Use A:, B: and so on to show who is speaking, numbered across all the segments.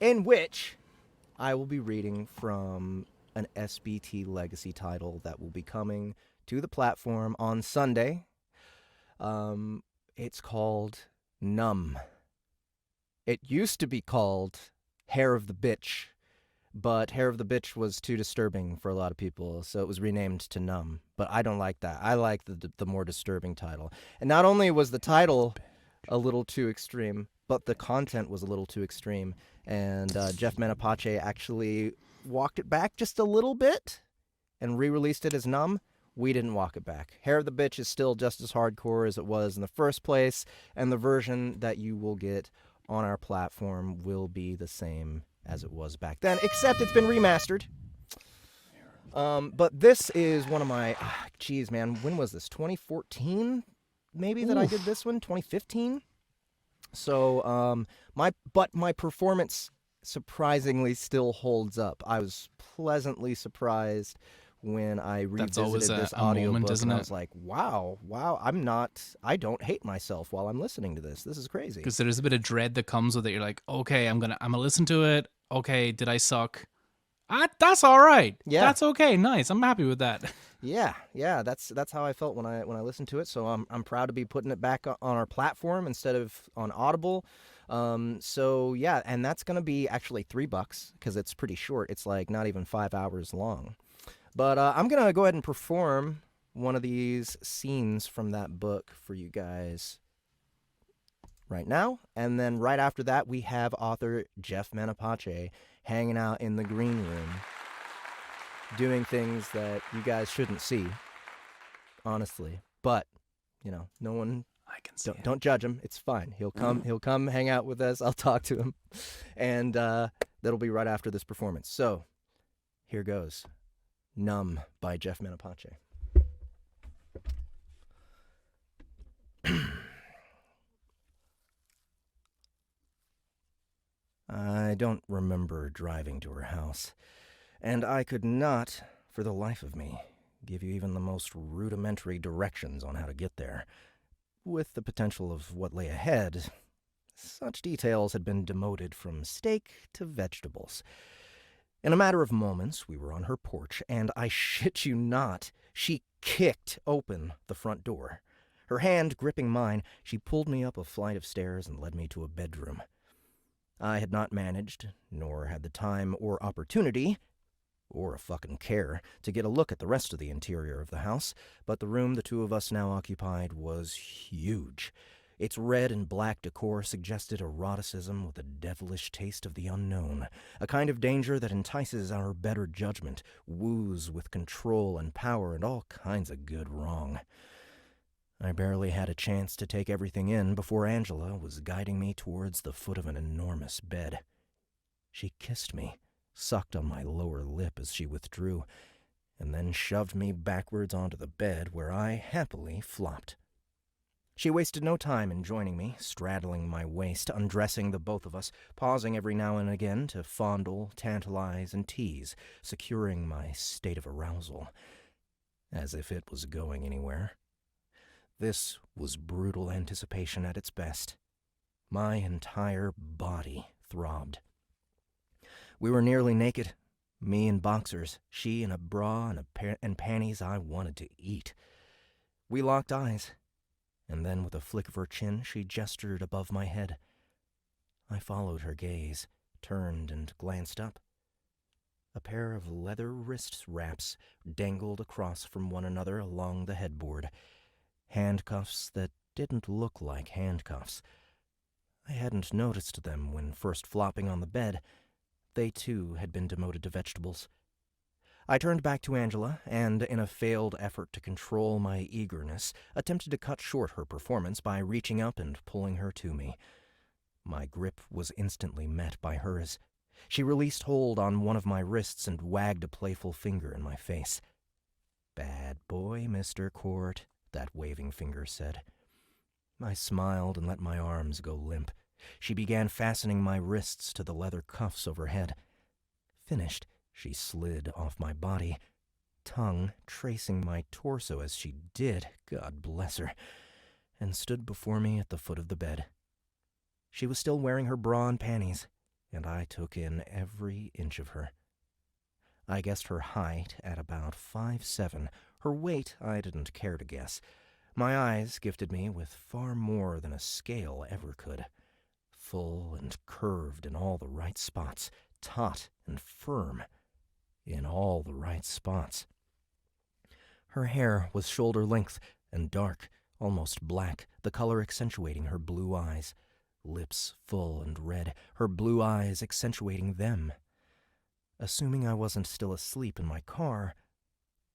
A: in which I will be reading from an SBT Legacy title that will be coming to the platform on Sunday. It's called Numb. It used to be called Hair of the Bitch, but Hair of the Bitch was too disturbing for a lot of people, so it was renamed to Numb. But I don't like that. I like the more disturbing title. And not only was the title a little too extreme, but the content was a little too extreme. And Jeff Menapace actually walked it back just a little bit and re-released it as Numb. We didn't walk it back. Hair of the Bitch is still just as hardcore as it was in the first place, and the version that you will get on our platform will be the same as it was back then, except it's been remastered. But this is one of my, geez, man, when was this? 2014, maybe, that I did this one? 2015? So, my performance surprisingly still holds up. I was pleasantly surprised when I revisited this audiobook, and I was like, wow, I don't hate myself while I'm listening to this. This is crazy.
B: Because there's a bit of dread that comes with it. You're like, okay, I'm gonna listen to it. Okay, did I suck? That's all right.
A: Yeah,
B: that's okay. Nice. I'm happy with that.
A: Yeah. That's how I felt when I listened to it. So I'm proud to be putting it back on our platform instead of on Audible. So yeah, and that's gonna be actually $3 because it's pretty short. It's like not even 5 hours long. But I'm going to go ahead and perform one of these scenes from that book for you guys right now. And then right after that, we have author Jeff Menapace hanging out in the green room, doing things that you guys shouldn't see, honestly. But, no one...
B: I can see
A: don't judge him. It's fine. He'll come hang out with us. I'll talk to him. And that'll be right after this performance. So, here goes. Numb by Jeff Menapace. I don't remember driving to her house, and I could not, for the life of me, give you even the most rudimentary directions on how to get there. With the potential of what lay ahead, such details had been demoted from steak to vegetables. In a matter of moments, we were on her porch, and I shit you not, she kicked open the front door. Her hand gripping mine, she pulled me up a flight of stairs and led me to a bedroom. I had not managed, nor had the time or opportunity, or a fucking care, to get a look at the rest of the interior of the house, but the room the two of us now occupied was huge. Its red and black decor suggested eroticism with a devilish taste of the unknown, a kind of danger that entices our better judgment, woos with control and power and all kinds of good wrong. I barely had a chance to take everything in before Angela was guiding me towards the foot of an enormous bed. She kissed me, sucked on my lower lip as she withdrew, and then shoved me backwards onto the bed where I happily flopped. She wasted no time in joining me, straddling my waist, undressing the both of us, pausing every now and again to fondle, tantalize, and tease, securing my state of arousal, as if it was going anywhere. This was brutal anticipation at its best. My entire body throbbed. We were nearly naked, me in boxers, she in a bra and panties I wanted to eat. We locked eyes. And then with a flick of her chin, she gestured above my head. I followed her gaze, turned and glanced up. A pair of leather wrist wraps dangled across from one another along the headboard. Handcuffs that didn't look like handcuffs. I hadn't noticed them when first flopping on the bed. They, too, had been demoted to vegetables. I turned back to Angela, and in a failed effort to control my eagerness, attempted to cut short her performance by reaching up and pulling her to me. My grip was instantly met by hers. She released hold on one of my wrists and wagged a playful finger in my face. "Bad boy, Mr. Court," that waving finger said. I smiled and let my arms go limp. She began fastening my wrists to the leather cuffs overhead. Finished, she slid off my body, tongue tracing my torso as she did, God bless her, and stood before me at the foot of the bed. She was still wearing her bra and panties, and I took in every inch of her. I guessed her height at about 5'7". Her weight I didn't care to guess. My eyes gifted me with far more than a scale ever could. Full and curved in all the right spots, taut and firm in all the right spots. Her hair was shoulder length and dark, almost black, the color accentuating her blue eyes. Lips full and red, her blue eyes accentuating them. Assuming I wasn't still asleep in my car,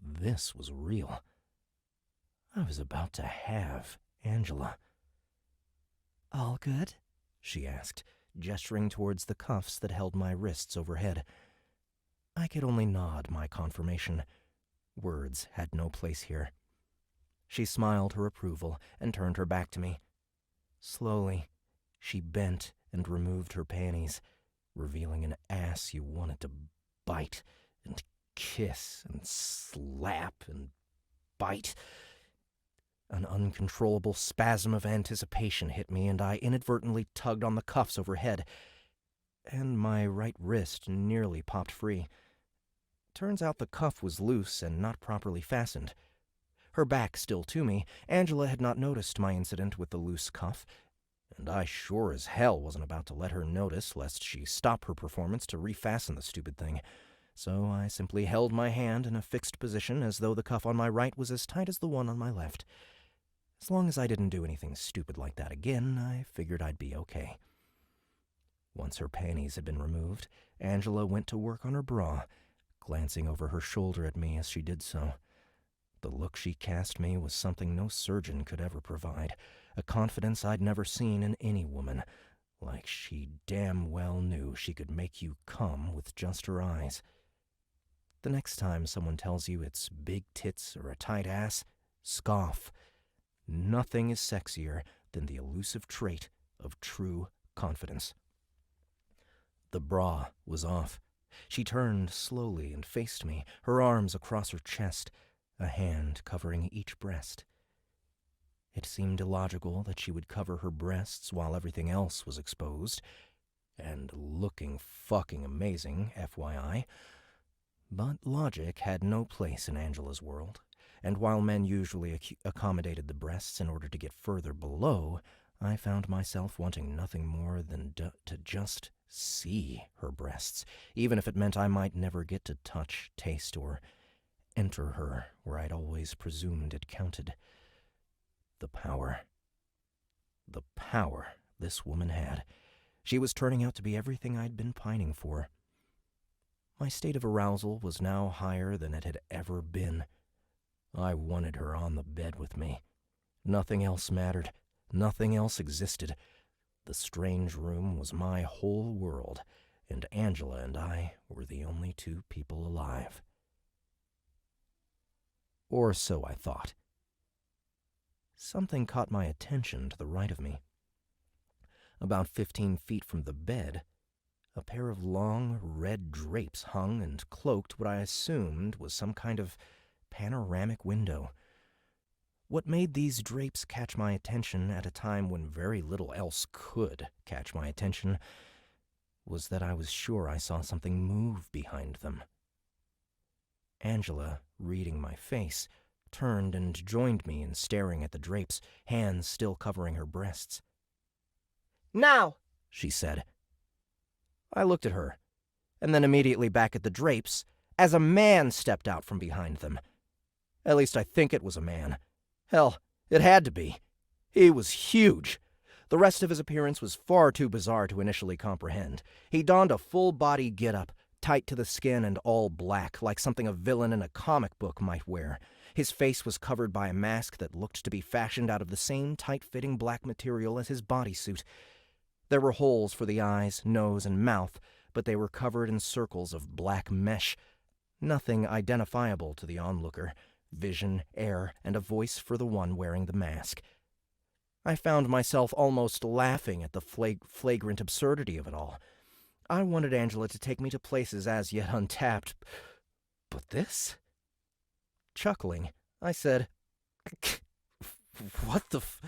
A: this was real. I was about to have Angela. "All good?" she asked, gesturing towards the cuffs that held my wrists overhead. I could only nod my confirmation. Words had no place here. She smiled her approval and turned her back to me. Slowly, she bent and removed her panties, revealing an ass you wanted to bite and kiss and slap and bite. An uncontrollable spasm of anticipation hit me, and I inadvertently tugged on the cuffs overhead, and my right wrist nearly popped free. Turns out the cuff was loose and not properly fastened. Her back still to me, Angela had not noticed my incident with the loose cuff, and I sure as hell wasn't about to let her notice lest she stop her performance to refasten the stupid thing. So I simply held my hand in a fixed position as though the cuff on my right was as tight as the one on my left. As long as I didn't do anything stupid like that again, I figured I'd be okay. Once her panties had been removed, Angela went to work on her bra, glancing over her shoulder at me as she did so. The look she cast me was something no surgeon could ever provide, a confidence I'd never seen in any woman, like she damn well knew she could make you come with just her eyes. The next time someone tells you it's big tits or a tight ass, scoff. Nothing is sexier than the elusive trait of true confidence. The bra was off. She turned slowly and faced me, her arms across her chest, a hand covering each breast. It seemed illogical that she would cover her breasts while everything else was exposed, and looking fucking amazing, FYI. But logic had no place in Angela's world, and while men usually accommodated the breasts in order to get further below, I found myself wanting nothing more than to just see her breasts, even if it meant I might never get to touch, taste, or enter her where I'd always presumed it counted. The power this woman had. She was turning out to be everything I'd been pining for. My state of arousal was now higher than it had ever been. I wanted her on the bed with me. Nothing else mattered. Nothing else existed. The strange room was my whole world, and Angela and I were the only two people alive. Or so I thought. Something caught my attention to the right of me. About 15 feet from the bed, a pair of long red drapes hung and cloaked what I assumed was some kind of panoramic window. What made these drapes catch my attention at a time when very little else could catch my attention was that I was sure I saw something move behind them. Angela, reading my face, turned and joined me in staring at the drapes, hands still covering her breasts. "Now!" she said. I looked at her, and then immediately back at the drapes, as a man stepped out from behind them. At least I think it was a man. Hell, it had to be. He was huge. The rest of his appearance was far too bizarre to initially comprehend. He donned a full-body get-up, tight to the skin and all black, like something a villain in a comic book might wear. His face was covered by a mask that looked to be fashioned out of the same tight-fitting black material as his bodysuit. There were holes for the eyes, nose, and mouth, but they were covered in circles of black mesh. Nothing identifiable to the onlooker. Vision, air, and a voice for the one wearing the mask. I found myself almost laughing at the flagrant absurdity of it all. I wanted Angela to take me to places as yet untapped. But this? Chuckling, I said, "What the f—"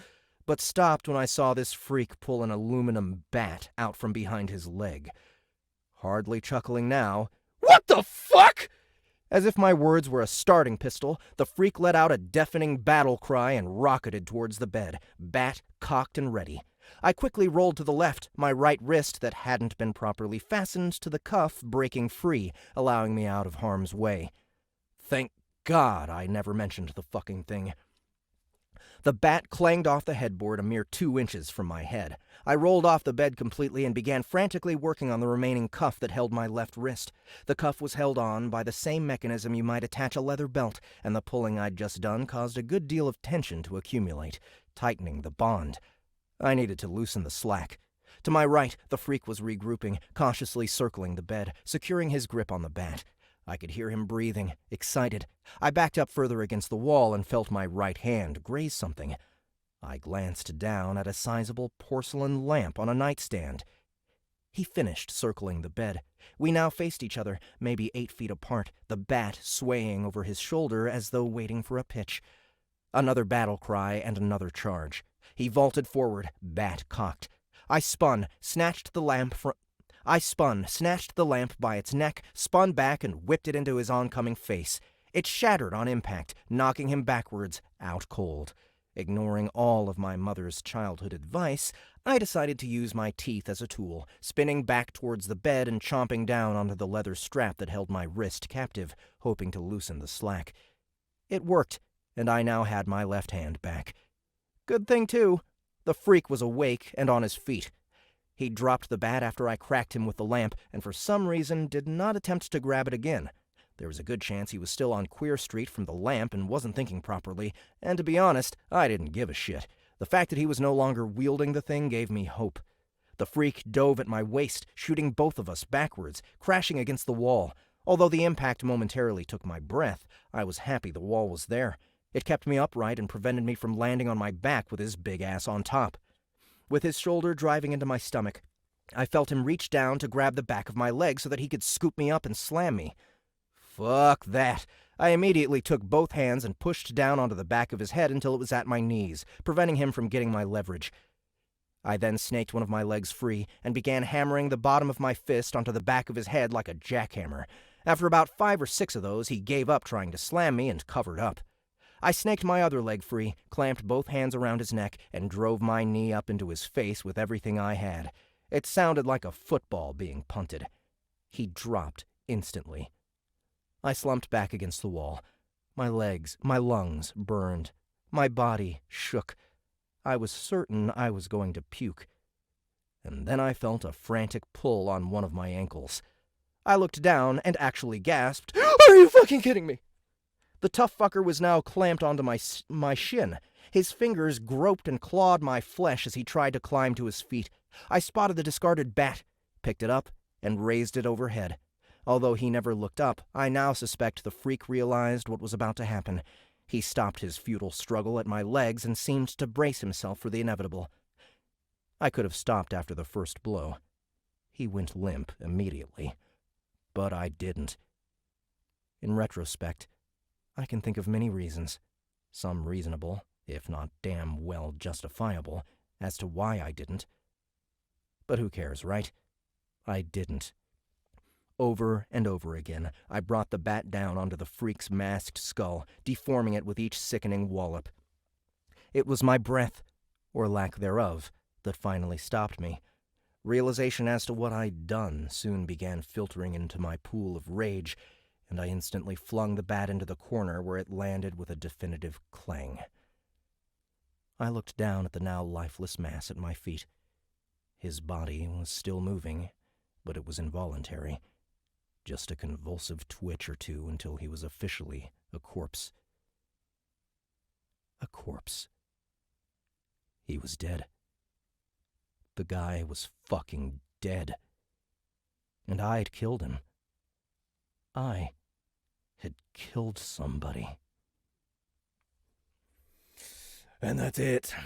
A: but stopped when I saw this freak pull an aluminum bat out from behind his leg. hardly chuckling now. "What the fuck?" As if my words were a starting pistol, the freak let out a deafening battle cry and rocketed towards the bed, bat cocked and ready. I quickly rolled to the left, my right wrist that hadn't been properly fastened to the cuff breaking free, allowing me out of harm's way. Thank God I never mentioned the fucking thing. The bat clanged off the headboard a mere 2 inches from my head. I rolled off the bed completely and began frantically working on the remaining cuff that held my left wrist. The cuff was held on by the same mechanism you might attach a leather belt, and the pulling I'd just done caused a good deal of tension to accumulate, tightening the bond. I needed to loosen the slack. To my right, the freak was regrouping, cautiously circling the bed, securing his grip on the bat. I could hear him breathing, excited. I backed up further against the wall and felt my right hand graze something. I glanced down at a sizable porcelain lamp on a nightstand. He finished circling the bed. We now faced each other, maybe 8 feet apart, the bat swaying over his shoulder as though waiting for a pitch. Another battle cry and another charge. He vaulted forward, bat cocked. I spun, snatched the lamp by its neck, spun back and whipped it into his oncoming face. It shattered on impact, knocking him backwards, out cold. Ignoring all of my mother's childhood advice, I decided to use my teeth as a tool, spinning back towards the bed and chomping down onto the leather strap that held my wrist captive, hoping to loosen the slack. It worked, and I now had my left hand back. Good thing, too. The freak was awake and on his feet. He dropped the bat after I cracked him with the lamp, and for some reason did not attempt to grab it again. There was a good chance he was still on Queer Street from the lamp and wasn't thinking properly, and to be honest, I didn't give a shit. The fact that he was no longer wielding the thing gave me hope. The freak dove at my waist, shooting both of us backwards, crashing against the wall. Although the impact momentarily took my breath, I was happy the wall was there. It kept me upright and prevented me from landing on my back with his big ass on top. With his shoulder driving into my stomach, I felt him reach down to grab the back of my leg so that he could scoop me up and slam me. Fuck that. I immediately took both hands and pushed down onto the back of his head until it was at my knees, preventing him from getting my leverage. I then snaked one of my legs free and began hammering the bottom of my fist onto the back of his head like a jackhammer. After about 5 or 6 of those, he gave up trying to slam me and covered up. I snaked my other leg free, clamped both hands around his neck, and drove my knee up into his face with everything I had. It sounded like a football being punted. He dropped instantly. I slumped back against the wall. My legs, my lungs burned. My body shook. I was certain I was going to puke. And then I felt a frantic pull on one of my ankles. I looked down and actually gasped, "Are you fucking kidding me?" The tough fucker was now clamped onto my shin. His fingers groped and clawed my flesh as he tried to climb to his feet. I spotted the discarded bat, picked it up, and raised it overhead. Although he never looked up, I now suspect the freak realized what was about to happen. He stopped his futile struggle at my legs and seemed to brace himself for the inevitable. I could have stopped after the first blow. He went limp immediately. But I didn't. In retrospect, I can think of many reasons, some reasonable, if not damn well justifiable, as to why I didn't. But who cares, right? I didn't. Over and over again, I brought the bat down onto the freak's masked skull, deforming it with each sickening wallop. It was my breath, or lack thereof, that finally stopped me. Realization as to what I'd done soon began filtering into my pool of rage, and I instantly flung the bat into the corner where it landed with a definitive clang. I looked down at the now lifeless mass at my feet. His body was still moving, but it was involuntary. Just a convulsive twitch or two until he was officially a corpse. A corpse. He was dead. The guy was fucking dead. And I had killed him. I had killed somebody. And that's it.